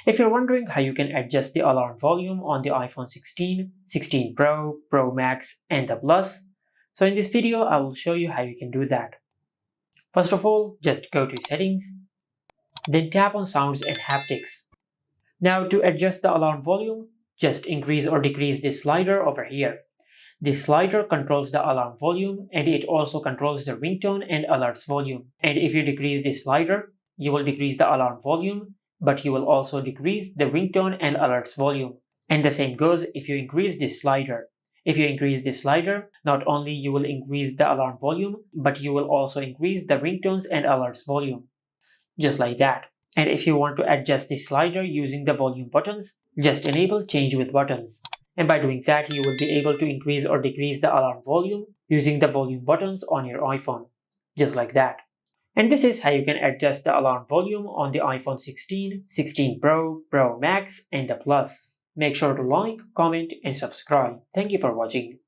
If you're wondering how you can adjust the alarm volume on the iPhone 16, 16 Pro, Pro Max, and the Plus, so in this video I will show you how you can do that. First of all, just go to Settings, then tap on Sounds and Haptics. Now to adjust the alarm volume, just increase or decrease this slider over here. This slider controls the alarm volume and it also controls the ringtone and alerts volume. And if you decrease this slider, you will decrease the alarm volume, but you will also decrease the ringtone and alerts volume. And the same goes if you increase this slider. If you increase this slider, not only you will increase the alarm volume, but you will also increase the ringtones and alerts volume. Just like that. And if you want to adjust this slider using the volume buttons, just enable change with buttons. And by doing that, you will be able to increase or decrease the alarm volume using the volume buttons on your iPhone. Just like that. And this is how you can adjust the alarm volume on the iPhone 16, 16 Pro, Pro Max, and the Plus. Make sure to like, comment, and subscribe. Thank you for watching.